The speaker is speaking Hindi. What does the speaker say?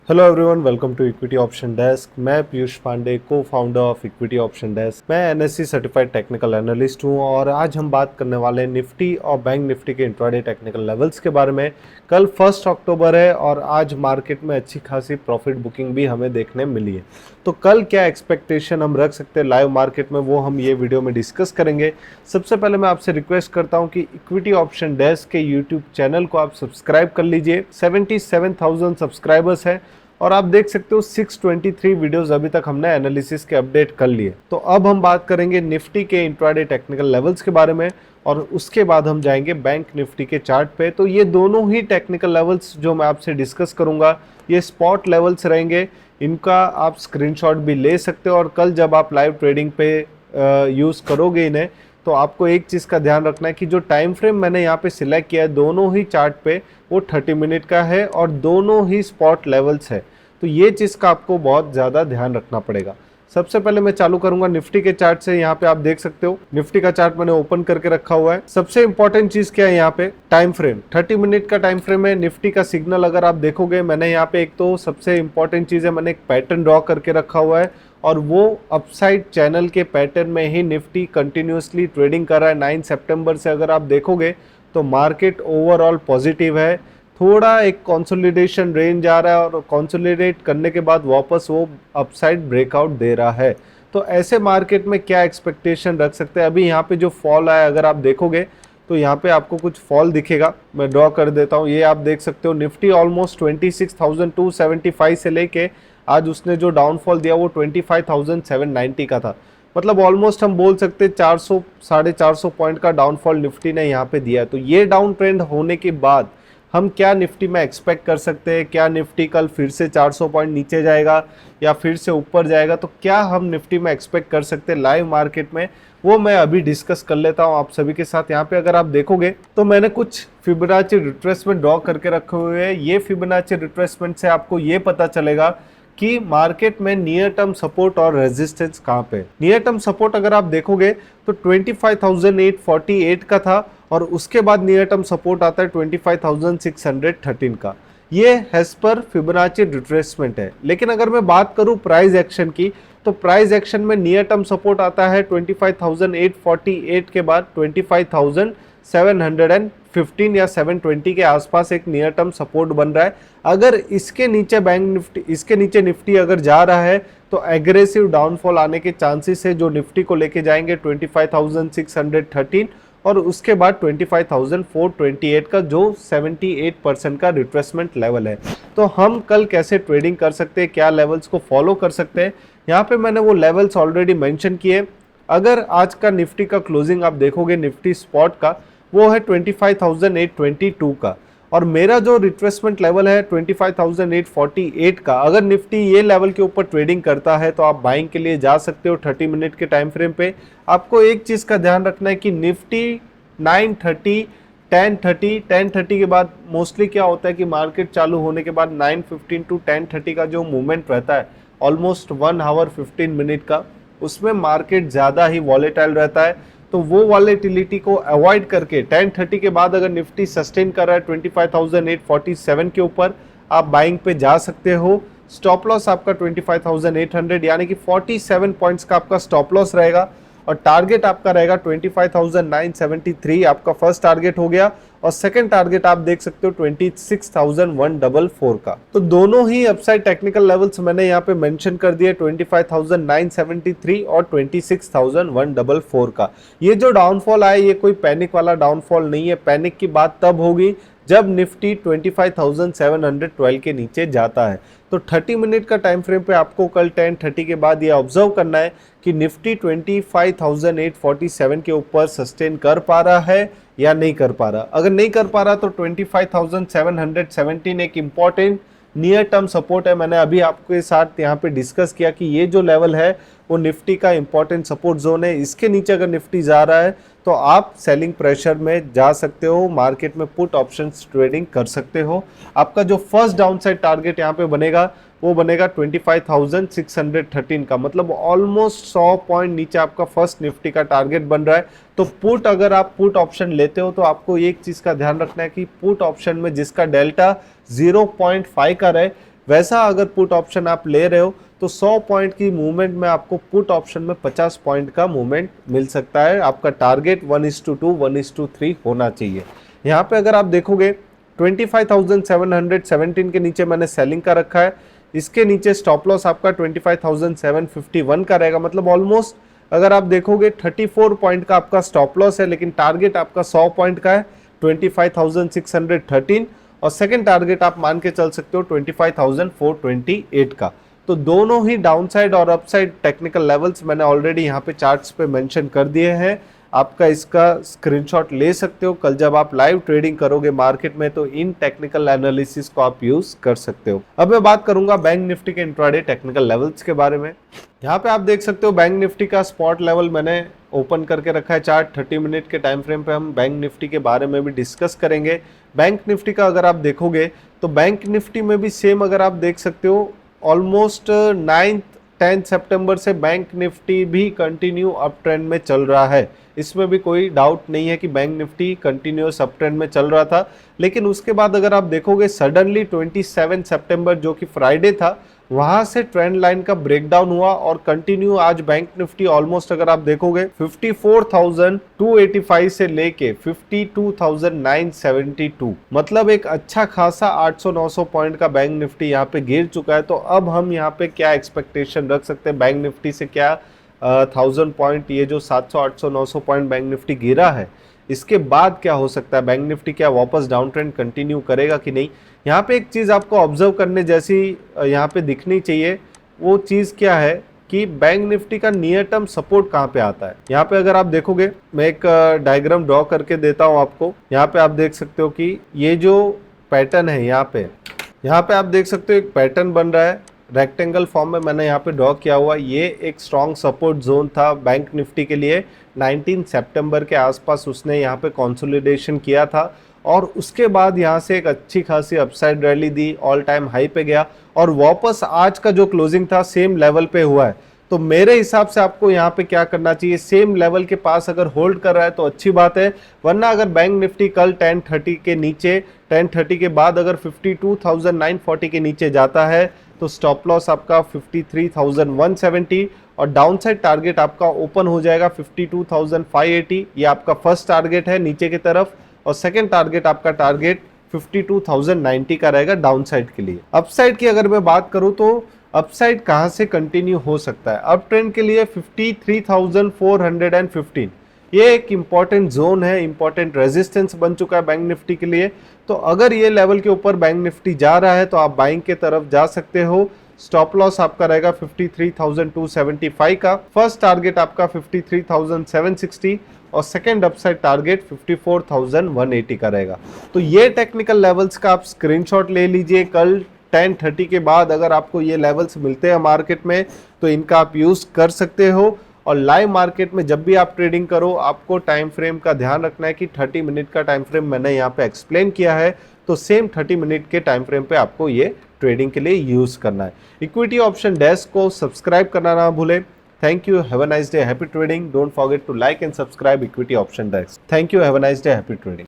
Hello everyone, welcome to equity option desk. मैं Piyush Pandey, co founder of equity option desk. मैं एनएससी सर्टिफाइड टेक्निकल एनालिस्ट हूं और आज हम बात करने वाले हैं निफ्टी और बैंक निफ्टी के इंट्राडे टेक्निकल लेवल्स के बारे में। कल 1 अक्टूबर है और आज मार्केट में अच्छी खासी प्रॉफिट बुकिंग भी हमें देखने मिली है। तो कल क्या एक्सपेक्टेशन हम रख सकते हैं लाइव मार्केट में, वो हम ये वीडियो में डिस्कस करेंगे। सबसे पहले मैं आपसे रिक्वेस्ट करता हूं कि इक्विटी ऑप्शन डेस्क के यूट्यूब चैनल को आप सब्सक्राइब कर लीजिए। 77,000 सब्सक्राइबर्स है और आप देख सकते हो 623 वीडियोस अभी तक हमने एनालिसिस के अपडेट कर लिए। तो अब हम बात करेंगे निफ्टी के इंट्राडे टेक्निकल लेवल्स के बारे में और उसके बाद हम जाएंगे बैंक निफ्टी के चार्ट पे। तो ये दोनों ही टेक्निकल लेवल्स जो मैं आपसे डिस्कस करूंगा ये स्पॉट लेवल्स रहेंगे। इनका आप स्क्रीनशॉट भी ले सकते हो और कल जब आप लाइव ट्रेडिंग पे यूज़ करोगे इन्हें तो आपको एक चीज़ का ध्यान रखना है कि जो टाइम फ्रेम मैंने यहाँ पे सिलेक्ट किया है दोनों ही चार्ट पे वो 30 मिनट का है और दोनों ही स्पॉट लेवल्स है। तो ये चीज़ का आपको बहुत ज़्यादा ध्यान रखना पड़ेगा। सबसे पहले मैं चालू करूंगा निफ्टी के चार्ट से। यहाँ पे आप देख सकते हो निफ्टी का चार्ट मैंने ओपन करके रखा हुआ है। सबसे इंपॉर्टेंट चीज क्या है यहाँ पे, टाइम फ्रेम 30 मिनट का टाइम फ्रेम है। निफ्टी का सिग्नल अगर आप देखोगे मैंने यहाँ पे एक तो सबसे इंपॉर्टेंट चीज है मैंने एक पैटर्न ड्रॉ करके रखा हुआ है और वो अपसाइड चैनल के पैटर्न में ही निफ्टी कंटिन्यूसली ट्रेडिंग कर रहा है। 9 सितंबर से अगर आप देखोगे तो मार्केट ओवरऑल पॉजिटिव है। थोड़ा एक कंसोलिडेशन रेंज आ रहा है और कंसोलिडेट करने के बाद वापस वो अपसाइड ब्रेकआउट दे रहा है। तो ऐसे मार्केट में क्या एक्सपेक्टेशन रख सकते हैं। अभी यहाँ पे जो फॉल आया अगर आप देखोगे तो यहाँ पे आपको कुछ फॉल दिखेगा। मैं ड्रॉ कर देता हूँ, ये आप देख सकते हो निफ्टी ऑलमोस्ट 26,275 से लेके आज उसने जो डाउनफॉल दिया वो 25,790 का था। मतलब ऑलमोस्ट हम बोल सकते हैं 400 450 पॉइंट का डाउनफॉल निफ्टी ने यहाँ पे दिया। तो ये डाउन ट्रेंड होने के बाद हम क्या निफ्टी में एक्सपेक्ट कर सकते हैं, क्या निफ्टी कल फिर से 400 पॉइंट नीचे जाएगा या फिर से ऊपर जाएगा, तो क्या हम निफ्टी में एक्सपेक्ट कर सकते हैं लाइव मार्केट में, वो मैं अभी डिस्कस कर लेता हूं आप सभी के साथ। यहाँ पे अगर आप देखोगे तो मैंने कुछ फिबोनाची रिट्रेसमेंट ड्रॉ करके रखे हुए हैं। ये फिबोनाची रिट्रेसमेंट से आपको ये पता चलेगा कि मार्केट में नियर टर्म सपोर्ट और रेजिस्टेंस कहाँ पे। नियर टर्म सपोर्ट अगर आप देखोगे तो 25,848 का था और उसके बाद नियर टर्म सपोर्ट आता है 25,613 का। ये एज पर फिबोनाची रिट्रेसमेंट है। लेकिन अगर मैं बात करूं प्राइस एक्शन की तो प्राइस एक्शन में नियर टर्म सपोर्ट आता है 25,848 के बाद 25,715 या 720 के आसपास एक नियर टर्म सपोर्ट बन रहा है। अगर इसके नीचे बैंक निफ्टी, इसके नीचे निफ्टी अगर जा रहा है तो एग्रेसिव डाउनफॉल आने के चांसेस है जो निफ्टी को लेके जाएंगे 25,613 और उसके बाद 25,428 का जो 78% का रिट्रेसमेंट लेवल है। तो हम कल कैसे ट्रेडिंग कर सकते हैं, क्या लेवल्स को फॉलो कर सकते हैं, यहाँ पे मैंने वो लेवल्स ऑलरेडी मेंशन किए। अगर आज का निफ्टी का क्लोजिंग आप देखोगे निफ्टी स्पॉट का वो है 25,822 का और मेरा जो रिट्रेसमेंट लेवल है 25,848 का। अगर निफ्टी ये लेवल के ऊपर ट्रेडिंग करता है तो आप बाइंग के लिए जा सकते हो 30 मिनट के टाइम फ्रेम पे। आपको एक चीज़ का ध्यान रखना है कि निफ्टी 930 1030 के बाद मोस्टली क्या होता है कि मार्केट चालू होने के बाद 9:15 टू 10:30 का जो मूवमेंट रहता है ऑलमोस्ट 1 आवर 15 मिनट का, उसमें मार्केट ज़्यादा ही वॉलेटाइल रहता है। तो वो वॉलेटिलिटी को अवॉइड करके 10:30 के बाद अगर निफ्टी सस्टेन कर रहा है 25,847 के ऊपर आप बाइंग पे जा सकते हो। स्टॉप लॉस आपका 25,800 यानी कि 47 पॉइंट्स का आपका स्टॉप लॉस रहेगा और टारगेट आपका रहेगा 25,973 आपका फर्स्ट टारगेट हो गया और सेकंड टारगेट आप देख सकते हो 26,144 का। तो दोनों ही अपसाइड टेक्निकल लेवल्स मैंने यहाँ पे मेंशन कर दिए 25,973 और 26,144 का। ये जो डाउनफॉल आया ये कोई पैनिक वाला डाउनफॉल नहीं है। पैनिक की बात तब होगी जब निफ्टी 25,712 के नीचे जाता है। तो 30 मिनट का टाइम फ्रेम पे आपको कल 10:30 के बाद ये ऑब्जर्व करना है कि निफ्टी 25,847 के ऊपर सस्टेन कर पा रहा है या नहीं कर पा रहा। अगर नहीं कर पा रहा तो 25,717 एक इम्पॉर्टेंट नियर टर्म सपोर्ट है। मैंने अभी आपके साथ यहाँ पे डिस्कस किया कि ये जो लेवल है वो निफ्टी का इंपॉर्टेंट सपोर्ट जोन है। इसके नीचे अगर निफ्टी जा रहा है तो आप सेलिंग प्रेशर में जा सकते हो, मार्केट में पुट ऑप्शंस ट्रेडिंग कर सकते हो। आपका जो फर्स्ट डाउनसाइड टारगेट यहाँ पे बनेगा वो बनेगा 25,613 का, मतलब ऑलमोस्ट 100 पॉइंट नीचे आपका फर्स्ट निफ्टी का टारगेट बन रहा है। तो पुट अगर आप पुट ऑप्शन लेते हो तो आपको एक चीज़ का ध्यान रखना है कि पुट ऑप्शन में जिसका डेल्टा 0.5 का रहे, वैसा अगर पुट ऑप्शन आप ले रहे हो तो 100 पॉइंट की मूवमेंट में आपको पुट ऑप्शन में 50 पॉइंट का मूवमेंट मिल सकता है। आपका टारगेट 1:2 1:3 होना चाहिए। यहाँ पे अगर आप देखोगे 25,717 के नीचे मैंने सेलिंग का रखा है। इसके नीचे स्टॉप लॉस आपका 25,751 का रहेगा, मतलब ऑलमोस्ट अगर आप देखोगे 34 पॉइंट का आपका स्टॉप लॉस है, लेकिन टारगेट आपका 100 पॉइंट का है 25,613, और सेकंड टारगेट आप मान के चल सकते हो 25,428 का। तो दोनों ही डाउनसाइड और अपसाइड टेक्निकल लेवल्स मैंने ऑलरेडी यहाँ पे चार्ट्स पे मेंशन कर दिए हैं। आपका इसका स्क्रीनशॉट ले सकते हो। कल जब आप लाइव ट्रेडिंग करोगे मार्केट में तो इन टेक्निकल एनालिसिस को आप यूज कर सकते हो। अब मैं बात करूंगा बैंक निफ्टी के इंट्राडे टेक्निकल लेवल्स के बारे में। यहाँ पे आप देख सकते हो बैंक निफ्टी का स्पॉट लेवल मैंने ओपन करके रखा है चार्ट। 30 मिनट के टाइम फ्रेम पे हम बैंक निफ्टी के बारे में भी डिस्कस करेंगे। बैंक निफ्टी का अगर आप देखोगे तो बैंक निफ्टी में भी सेम अगर आप देख सकते हो ऑलमोस्ट 9-10 सितंबर से बैंक निफ्टी भी कंटिन्यू अप ट्रेंड में चल रहा है। इसमें भी कोई डाउट नहीं है कि bank Nifty continuous up trend में चल रहा था। लेकिन उसके बाद अगर आप देखोगे सडनली 27 सितंबर जो कि फ्राइडे था, वहां से ट्रेंड लाइन का ब्रेकडाउन हुआ और कंटिन्यू आज बैंक निफ्टी ऑलमोस्ट अगर आप देखोगे 54,285 से लेके 52,972, मतलब एक अच्छा खासा 800-900 पॉइंट का बैंक निफ्टी यहाँ पे गिर चुका है। तो अब हम यहाँ पे क्या एक्सपेक्टेशन रख सकते हैं बैंक निफ्टी से? क्या 1000 पॉइंट, ये जो 700, 800, 900 पॉइंट बैंक निफ्टी गिरा है, इसके बाद क्या हो सकता है? बैंक निफ्टी क्या वापस डाउन ट्रेंड कंटिन्यू करेगा कि नहीं? यहाँ पे एक चीज़ आपको ऑब्जर्व करने जैसी यहाँ पे दिखनी चाहिए। वो चीज़ क्या है कि बैंक निफ्टी का नियर टर्म सपोर्ट कहाँ पे आता है। यहाँ पे अगर आप देखोगे, मैं एक डायग्राम ड्रॉ करके देता हूँ आपको। यहाँ पे आप देख सकते हो कि ये जो पैटर्न है यहाँ पे आप देख सकते हो एक पैटर्न बन रहा है रेक्टेंगल फॉर्म में, मैंने यहाँ पे ड्रॉ किया हुआ। ये एक स्ट्रॉन्ग सपोर्ट जोन था बैंक निफ्टी के लिए। 19 सितंबर के आसपास उसने यहाँ पे कंसोलिडेशन किया था और उसके बाद यहाँ से एक अच्छी खासी अपसाइड रैली दी, ऑल टाइम हाई पे गया और वापस आज का जो क्लोजिंग था सेम लेवल पे हुआ है। तो मेरे हिसाब से आपको यहाँ पे क्या करना चाहिए, सेम लेवल के पास अगर होल्ड कर रहा है तो अच्छी बात है, वरना अगर बैंक निफ्टी कल 1030 के नीचे, 1030 के बाद अगर 52,940 के नीचे जाता है तो स्टॉप लॉस आपका 53,170 और डाउनसाइड टारगेट आपका ओपन हो जाएगा 52,580। ये आपका फर्स्ट टारगेट है नीचे की तरफ, और सेकंड टारगेट आपका टारगेट 52,090 का रहेगा डाउनसाइड के लिए। अपसाइड की अगर मैं बात करूं तो अपसाइड कहां से कंटिन्यू हो सकता है? अप ट्रेंड के लिए 53,415 ये एक इंपॉर्टेंट जोन है, इंपॉर्टेंट रेजिस्टेंस बन चुका है बैंक निफ्टी के लिए। तो अगर ये लेवल के ऊपर बैंक निफ्टी जा रहा है तो आप बाइंग के तरफ जा सकते हो। स्टॉप लॉस आपका रहेगा 53,275 का, फर्स्ट टारगेट आपका 53,760 और सेकेंड अपसाइड टारगेट 54,180 का रहेगा। तो ये टेक्निकल लेवल्स का आप स्क्रीनशॉट ले लीजिए। कल 1030 के बाद अगर आपको ये लेवल्स मिलते हैं मार्केट में तो इनका आप यूज कर सकते हो। और लाइव मार्केट में जब भी आप ट्रेडिंग करो आपको टाइम फ्रेम का ध्यान रखना है कि 30 मिनट का टाइम फ्रेम मैंने यहाँ पे एक्सप्लेन किया है, तो सेम 30 मिनट के टाइम फ्रेम पे आपको ये ट्रेडिंग के लिए यूज करना है। इक्विटी ऑप्शन डेस्क को सब्सक्राइब करना ना भूले। Thank you, have a nice day, happy trading. Don't forget to like and subscribe equity option desk. Thank you, have a nice day, happy trading.